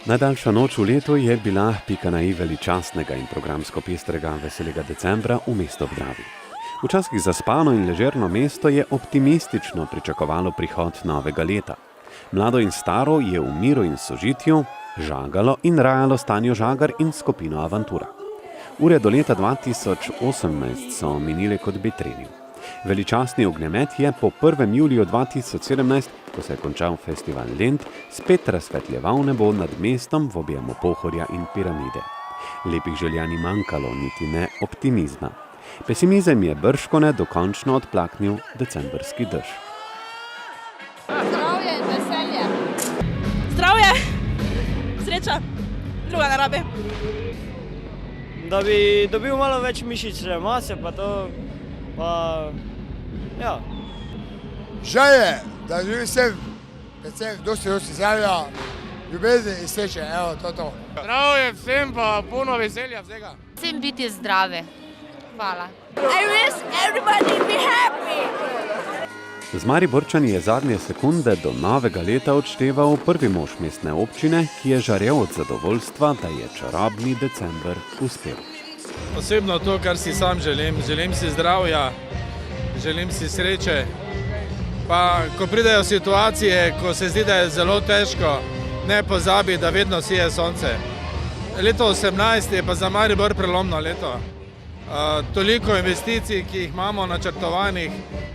Najdaljša noč v letu je bila pika na i veličastnega in programsko pestrega veselega decembra v mestu ob Dravi. Včasih zaspano in ležerno mesto je optimistično pričakovalo prihod novega leta. Mlado in staro je v miru in sožitju žagalo in rajalo Stanjo Žagar in skupino Avantura. Ure do leta 2018 so minile kot bi trenil. Veličastni ognjemet je po 1. juliju 2017, ko se je končal festival Lent, spet razsvetljeval nebo nad mestom v objemu Pohorja in piramide. Lepih želja ni manjkalo, niti ne optimizma. Pesimizem je bržkone dokončno odplaknil decembrski dež. Zdravje in veselje. Zdravje, sreča, druga ne rabi. Da bi dobil malo več mišične mase, pa to, pa, ja. Želje, da živi vsem, predvsem dosti zdravja, ljubezni in sreče, evo, to. Zdravje vsem, pa puno veselja vsega. Vsem biti zdrave. Hvala. I wish everybody be happy. Z Mariborčani je zadnje sekunde do novega leta odšteval prvi mož mestne občine, ki je žarel od zadovoljstva, da je čarobni december uspel. Osebno to, kar si sam želim. Želim si zdravja, želim si sreče. Pa ko pridejo situacije, ko se zdi, da je zelo težko, ne pozabi, da vedno sije sonce. Leto 18 je pa za Maribor prelomno leto. Toliko investicij, ki jih imamo načrtovanih,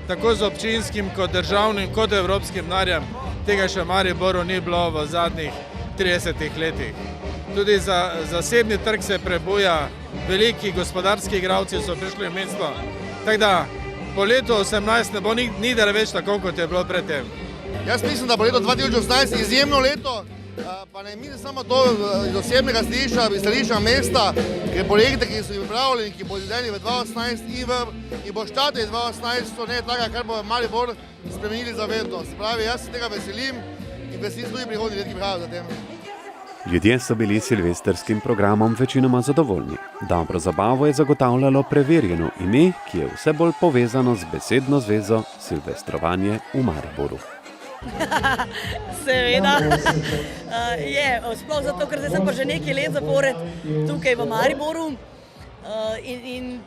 tako z občinskim, kot državnim, kot evropskim denarjem, tega še v Mariboru ni bilo v zadnjih 30 letih. Tudi zasebni trg se prebuja, veliki gospodarski igralci so prišli v mesto. Tako da po letu 18 ne bo nikdar več tako, kot je bilo predtem. Jaz mislim, da bo leto 2018 izjemno leto, pa ne mislim samo to iz osebnega stališča mesta, ker projekte, ki so pripravljeni, ki bo izvedeni v 2018 in bo štartili 2018, so ne taka, kar bo Maribor spremenili za vedno. Se pravi, jaz se tega veselim in veselim tudi prihodnjih let, ki prihajajo za tem. Ljudje so bili s silvestrskim programom večinoma zadovoljni. Dobro zabavo je zagotavljalo preverjeno ime, ki je vse bolj povezano z besedno zvezo Silvestrovanje v Mariboru. Seveda, sploh zato, ker sem pa že nekaj let zapored tukaj v Mariboru in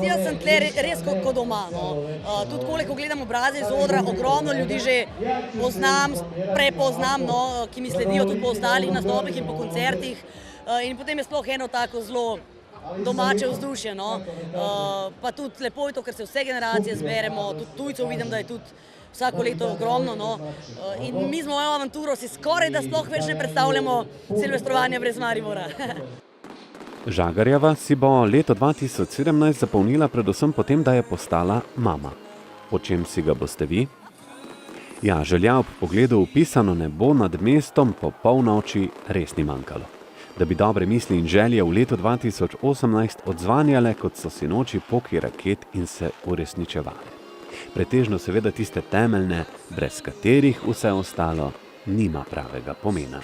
jaz sem tle res kot doma. Tudi koliko gledam obraze iz odra, ogromno ljudi že prepoznam, ki mi sledijo tudi po ostalih nastopih in po koncertih. In potem je sploh eno tako zelo domače vzdušje. Pa tudi lepo je to, ker se vse generacije zberemo, tudi tujcev vidim, da je tudi vsako leto ogromno. In mi z mojo Avanturo si skoraj da sploh več ne predstavljamo silvestrovanja brez Maribora. Žagarjeva si bo leto 2017 zapolnila predvsem potem, da je postala mama. O čem si ga boste vi? Ja, želja ob pogledu v pisano nebo nad mestom po polnoči res ni manjkalo. Da bi dobre misli in želje v letu 2018 odzvanjale, kot so sinoči poki raket in se uresničevale. Pretežno seveda tiste temeljne, brez katerih vse ostalo nima pravega pomena.